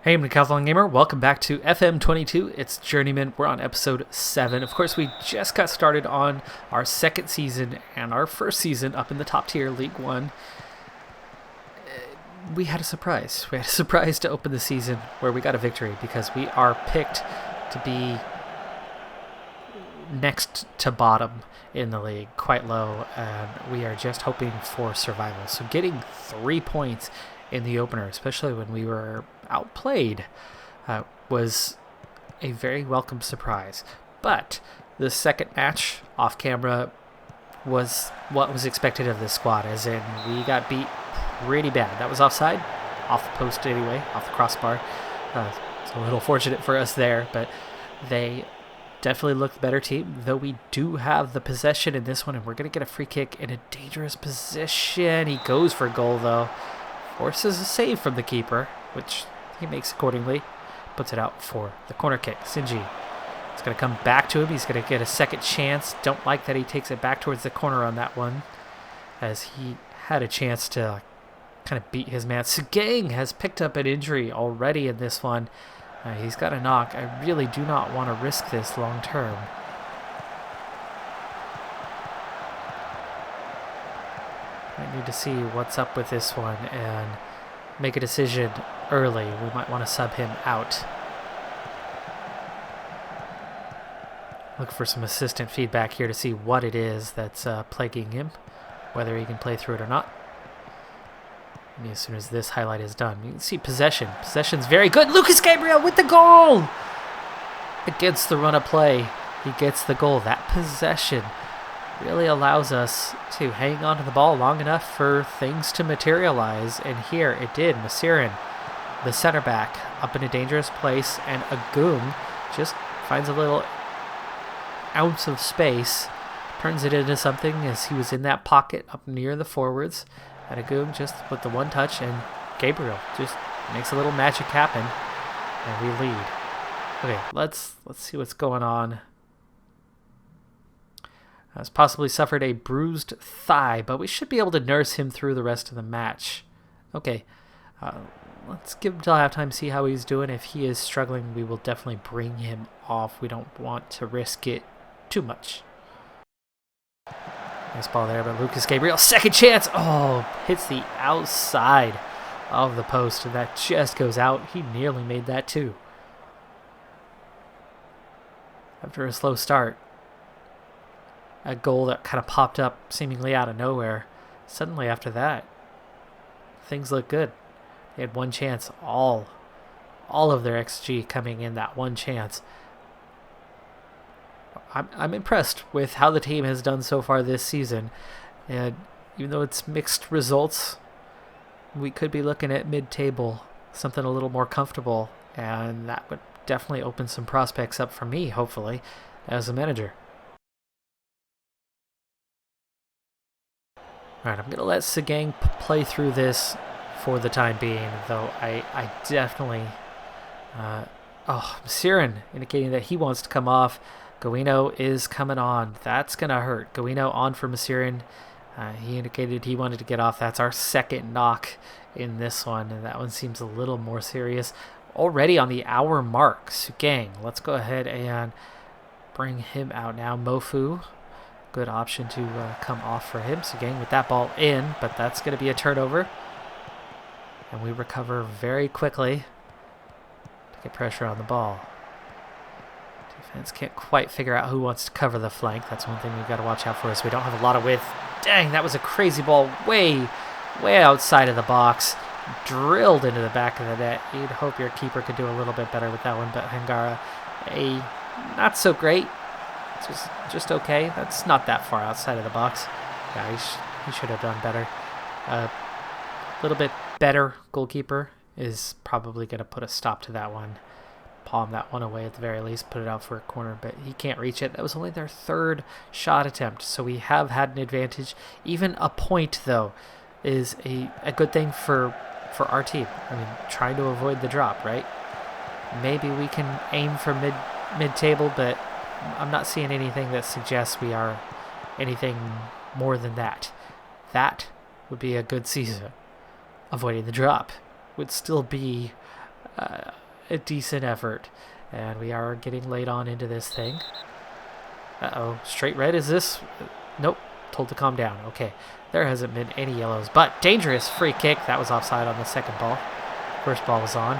Hey, I'm Decathlon Gamer. Welcome back to FM22. It's Journeyman. We're on episode 7. Of course, we just got started on our second season and our first season up in the top tier, League 1. We had a surprise. We had a surprise to open the season where we got a victory because we are picked to be next to bottom in the league, quite low, and we are just hoping for survival. So getting 3 points in the opener, especially when we were outplayed, was a very welcome surprise. But the second match off camera was what was expected of this squad, as in we got beat pretty bad. That was offside, off the post anyway, off the crossbar. It's a little fortunate for us there, but they definitely looked the better team, though we do have the possession in this one, and we're going to get a free kick in a dangerous position. He goes for goal, though. Forces a save from the keeper, which he makes accordingly. Puts it out for the corner kick. Sinji. It's going to come back to him. He's going to get a second chance. Don't like that he takes it back towards the corner on that one, as he had a chance to kind of beat his man. Sugang has picked up an injury already in this one. He's got a knock. I really do not want to risk this long term. I need to see what's up with this one and make a decision early. We might want to sub him out. Look for some assistant feedback here to see what it is that's plaguing him, whether he can play through it or not. And as soon as this highlight is done, you can see possession. Possession's very good. Lucas Gabriel with the goal! Against the run of play, he gets the goal. That possession really allows us to hang on to the ball long enough for things to materialize, and here it did. Masirin, the center back, up in a dangerous place, and Agung just finds a little ounce of space, turns it into something as he was in that pocket up near the forwards, and Agung just with the one touch, and Gabriel just makes a little magic happen, and we lead. Okay, let's see what's going on. Has possibly suffered a bruised thigh, but we should be able to nurse him through the rest of the match. Okay, let's give him till halftime, see how he's doing. If he is struggling, we will definitely bring him off. We don't want to risk it too much. Nice ball there, but Lucas Gabriel, second chance. Oh, hits the outside of the post, and that just goes out. He nearly made that too. After a slow start. A goal that kind of popped up seemingly out of nowhere. Suddenly after that, things look good. They had one chance, all of their XG coming in that one chance. I'm impressed with how the team has done so far this season. And even though it's mixed results, we could be looking at mid-table, something a little more comfortable, and that would definitely open some prospects up for me, hopefully, as a manager. Alright, I'm going to let Sugang play through this for the time being, though I definitely... Masirin indicating that he wants to come off. Guino is coming on. That's going to hurt. Guino on for Masirin. He indicated he wanted to get off. That's our second knock in this one, and that one seems a little more serious. Already on the hour mark, Sugang. Let's go ahead and bring him out now. Mofu. Good option to come off for him. Sugang with that ball in, but that's going to be a turnover. And we recover very quickly to get pressure on the ball. Defense can't quite figure out who wants to cover the flank. That's one thing we've got to watch out for, is we don't have a lot of width. Dang, that was a crazy ball way outside of the box. Drilled into the back of the net. You'd hope your keeper could do a little bit better with that one, but Hangara, not so great. Just okay. That's not that far outside of the box. Yeah, he should have done better. A little bit better goalkeeper is probably going to put a stop to that one. Palm that one away at the very least. Put it out for a corner, but he can't reach it. That was only their third shot attempt, so we have had an advantage. Even a point, though, is a good thing for our team. I mean, trying to avoid the drop, right? Maybe we can aim for mid-table, but I'm not seeing anything that suggests we are anything more than that. That would be a good season. Avoiding the drop would still be a decent effort. And we are getting late on into this thing. Uh-oh. Straight red, is this? Nope. Told to calm down. Okay. There hasn't been any yellows. But dangerous free kick. That was offside on the second ball. First ball was on.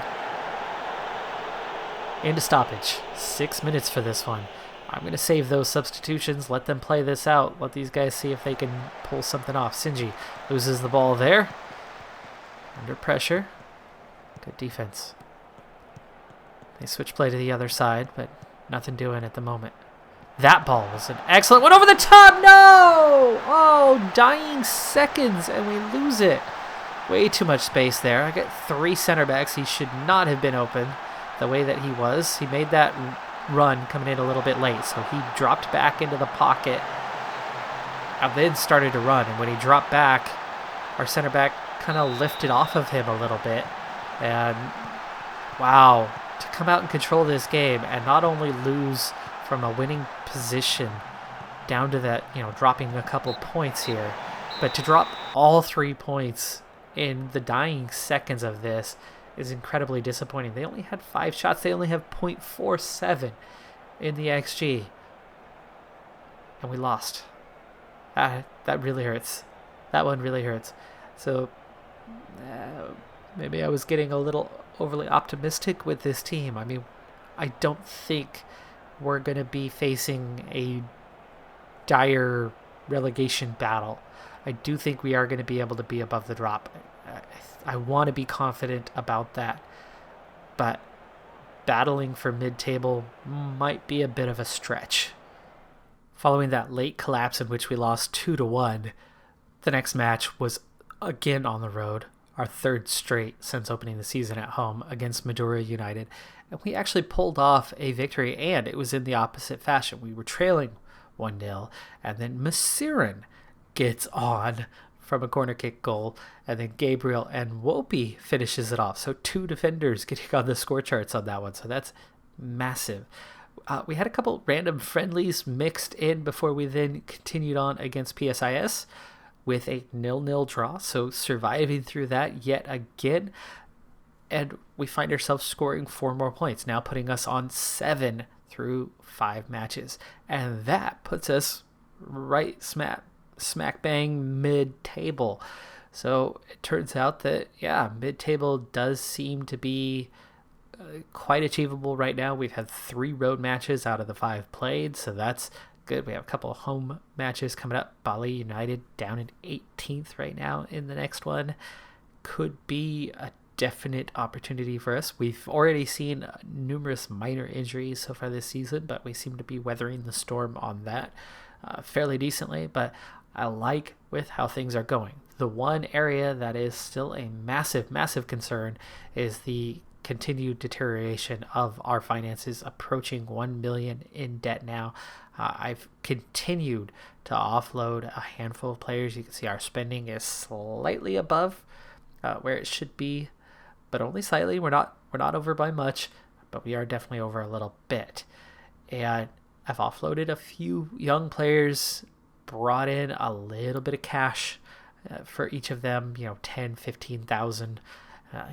Into stoppage. 6 minutes for this one. I'm going to save those substitutions. Let them play this out. Let these guys see if they can pull something off. Sinji loses the ball there. Under pressure. Good defense. They switch play to the other side, but nothing doing at the moment. That ball was an excellent one over the top. No! Oh, dying seconds, and we lose it. Way too much space there. I got 3 center backs. He should not have been open the way that he was. He made that run coming in a little bit late, so he dropped back into the pocket and then started to run. And when he dropped back, our center back kind of lifted off of him a little bit. And wow, to come out and control this game and not only lose from a winning position down to that, dropping a couple points here, but to drop all 3 points in the dying seconds of this is incredibly disappointing. They only had 5 shots. They only have 0.47 in the XG. And we lost. That really hurts. That one really hurts. So maybe I was getting a little overly optimistic with this team. I mean, I don't think we're going to be facing a dire relegation battle. I do think we are going to be able to be above the drop. I want to be confident about that. But battling for mid-table might be a bit of a stretch. Following that late collapse in which we lost 2-1, the next match was again on the road, our 3rd straight since opening the season at home against Madura United. And we actually pulled off a victory, and it was in the opposite fashion. We were trailing 1-0, and then Masirin gets on from a corner kick goal, and then Gabriel and Wopey finishes it off. So 2 defenders getting on the score charts on that one. So that's massive. We had a couple random friendlies mixed in before we then continued on against PSIS with a 0-0 draw. So surviving through that yet again. And we find ourselves scoring 4 more points, now putting us on 7 through 5 matches. And that puts us right smack bang mid-table. So it turns out that, mid-table does seem to be quite achievable right now. We've had 3 road matches out of the 5 played, so that's good. We have a couple of home matches coming up. Bali United down in 18th right now in the next one. Could be a definite opportunity for us. We've already seen numerous minor injuries so far this season, but we seem to be weathering the storm on that fairly decently. But I like with how things are going. The one area that is still a massive, massive concern is the continued deterioration of our finances, approaching 1 million in debt now. I've continued to offload a handful of players. You can see our spending is slightly above where it should be, but only slightly. We're not over by much, but we are definitely over a little bit. And I've offloaded a few young players, brought in a little bit of cash for each of them, 10, 15,000,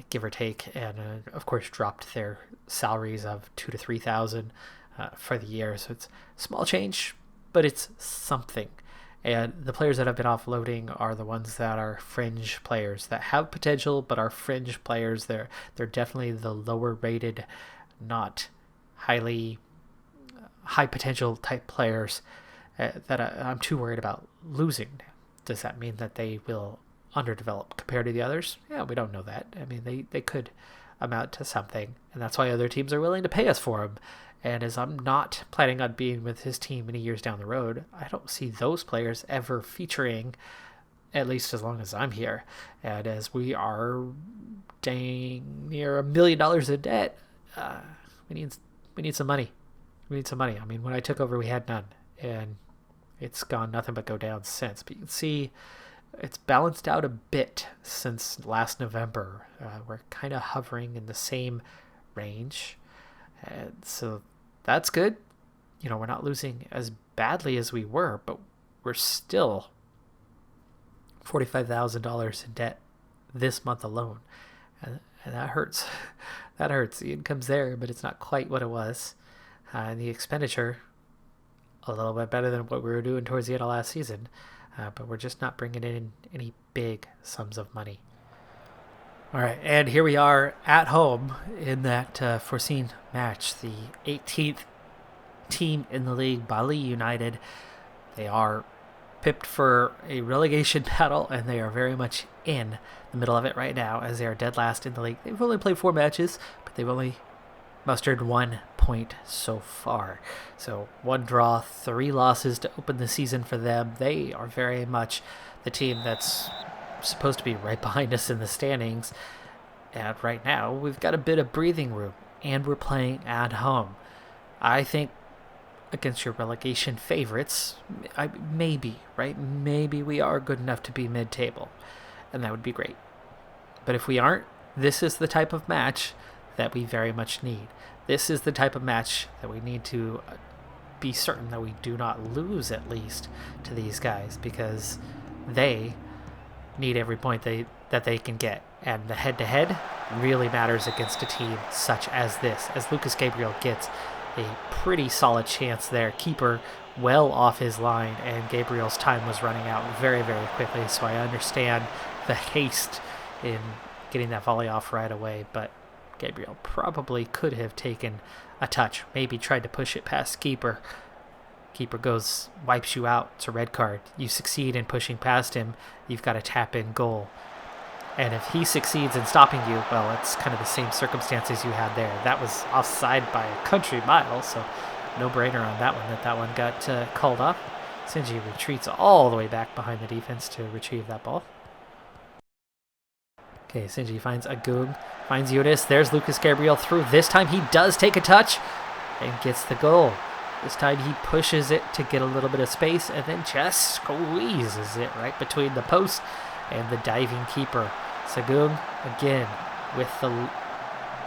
give or take, and of course dropped their salaries of 2,000 to 3,000 for the year. So it's small change, but it's something. And the players that I've been offloading are the ones that are fringe players that have potential, but are fringe players. They're definitely the lower rated, not high potential type players that I'm too worried about losing. Does that mean that they will underdevelop compared to the others? Yeah, we don't know that. I mean, they could amount to something, and that's why other teams are willing to pay us for them. And as I'm not planning on being with his team many years down the road, I don't see those players ever featuring, at least as long as I'm here. And as we are dang near $1 million in debt, we need some money. We need some money. I mean, when I took over, we had none, and it's gone nothing but go down since. But you can see it's balanced out a bit since last November. We're kind of hovering in the same range. And so that's good. We're not losing as badly as we were, but we're still $45,000 in debt this month alone. And that hurts. That hurts. The income's there, but it's not quite what it was. And the expenditure, a little bit better than what we were doing towards the end of last season. But we're just not bringing in any big sums of money. All right, and here we are at home in that foreseen match. The 18th team in the league, Bali United. They are pipped for a relegation battle, and they are very much in the middle of it right now as they are dead last in the league. They've only played 4 matches, but they've only mustered 1 point so far. So 1 draw, 3 losses to open the season for them. They are very much the team that's supposed to be right behind us in the standings. And right now, we've got a bit of breathing room, and we're playing at home. I think against your relegation favorites, maybe we are good enough to be mid-table, and that would be great. But if we aren't, this is the type of match that we very much need. This is the type of match that we need to be certain that we do not lose, at least, to these guys, because they need every point that they can get. And the head-to-head really matters against a team such as this, as Lucas Gabriel gets a pretty solid chance there. Keeper well off his line, and Gabriel's time was running out very, very quickly, so I understand the haste in getting that volley off right away, but Gabriel probably could have taken a touch, maybe tried to push it past keeper. Keeper goes, wipes you out, it's a red card. You succeed in pushing past him, you've got a tap-in goal. And if he succeeds in stopping you, well, it's kind of the same circumstances you had there. That was offside by a country mile, so no-brainer on that one, that one got called off. Sinji retreats all the way back behind the defense to retrieve that ball. Okay, Sinji finds Agung, finds Yunus. There's Lucas Gabriel through. This time he does take a touch and gets the goal. This time he pushes it to get a little bit of space and then just squeezes it right between the post and the diving keeper. Sagung, again, with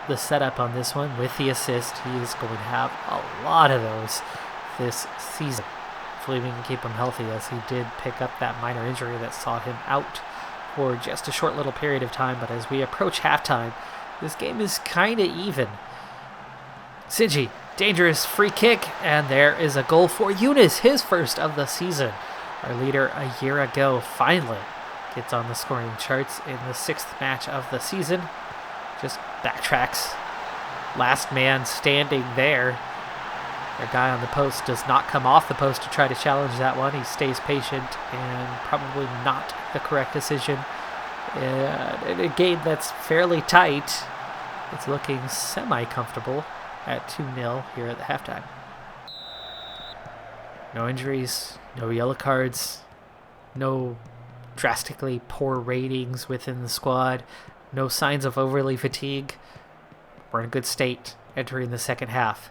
the setup on this one, with the assist. He is going to have a lot of those this season. Hopefully we can keep him healthy, as he did pick up that minor injury that saw him out for just a short little period of time. But as we approach halftime, this game is kind of even. Sinji, dangerous free kick, and there is a goal for Yunus, his first of the season. Our leader a year ago finally gets on the scoring charts in the 6th match of the season. Just backtracks. Last man standing there. Our guy on the post does not come off the post to try to challenge that one. He stays patient, and probably not the correct decision. In a game that's fairly tight, it's looking semi-comfortable at 2-0 here at the halftime. No injuries, no yellow cards, no drastically poor ratings within the squad, no signs of overly fatigue. We're in a good state entering the second half.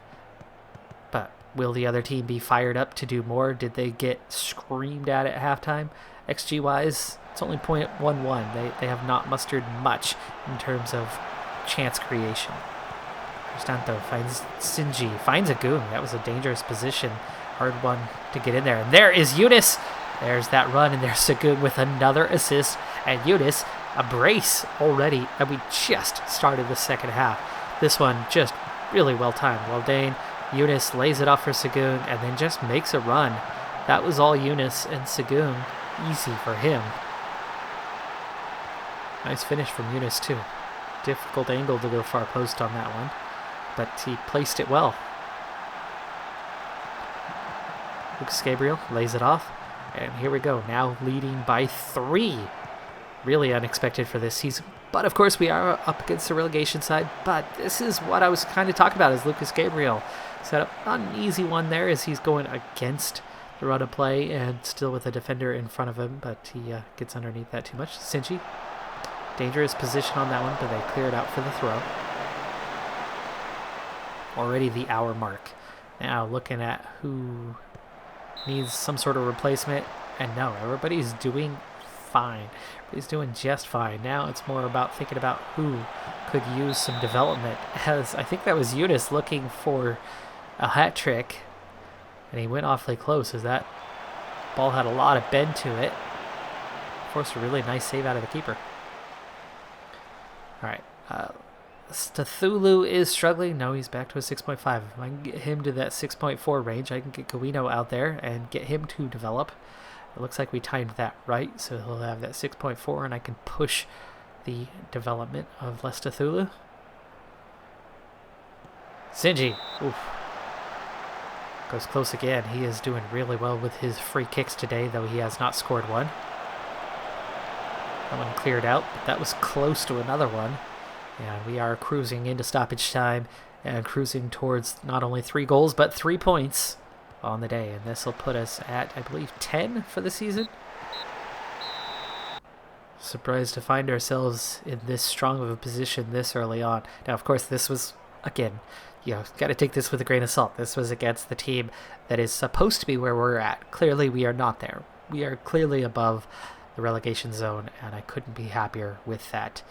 But will the other team be fired up to do more? Did they get screamed at halftime? XG-wise, it's only .11. They have not mustered much in terms of chance creation. Cristanto finds Sinji, finds Agung. That was a dangerous position. Hard one to get in there. And there is Yunus. There's that run, and there's Sagung with another assist. And Yunus, a brace already. And we just started the second half. This one just really well timed. Well done. Yunus lays it off for Sagung and then just makes a run. That was all Yunus and Sagung. Easy for him. Nice finish from Yunus too. Difficult angle to go far post on that one, but he placed it well. Lucas Gabriel lays it off, and here we go, now leading by 3. Really unexpected for this season, but of course we are up against the relegation side. But this is what I was kind of talking about, is Lucas Gabriel set up not an easy one there, as he's going against the run of play and still with a defender in front of him, but he gets underneath that too much. Sinji, dangerous position on that one, but they clear it out for the throw. Already the hour mark. Now looking at who needs some sort of replacement, and no, everybody's doing fine. Everybody's doing just fine. Now it's more about thinking about who could use some development, as I think that was Yunus looking for a hat trick, and he went awfully close, as that ball had a lot of bend to it. Forced a really nice save out of the keeper. Alright, Cthulhu is struggling. No, he's back to a 6.5. If I can get him to that 6.4 range, I can get Guino out there and get him to develop. It looks like we timed that right, so he'll have that 6.4, and I can push the development of Cthulhu. Sinji. Oof. Goes close again. He is doing really well with his free kicks today, though he has not scored one. That one cleared out, but that was close to another one. And we are cruising into stoppage time and cruising towards not only 3 goals, but 3 points on the day. And this will put us at, I believe, 10 for the season. Surprised to find ourselves in this strong of a position this early on. Now, of course, this was, again, got to take this with a grain of salt. This was against the team that is supposed to be where we're at. Clearly, we are not there. We are clearly above the relegation zone, and I couldn't be happier with that.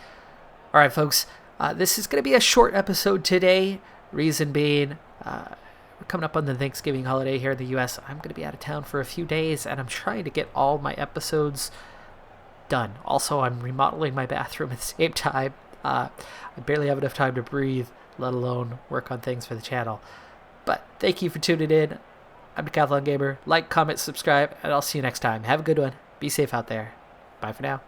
All right, folks, this is going to be a short episode today. Reason being, we're coming up on the Thanksgiving holiday here in the U.S. I'm going to be out of town for a few days, and I'm trying to get all my episodes done. Also, I'm remodeling my bathroom at the same time. I barely have enough time to breathe, let alone work on things for the channel. But thank you for tuning in. I'm Decathlon Gamer. Like, comment, subscribe, and I'll see you next time. Have a good one. Be safe out there. Bye for now.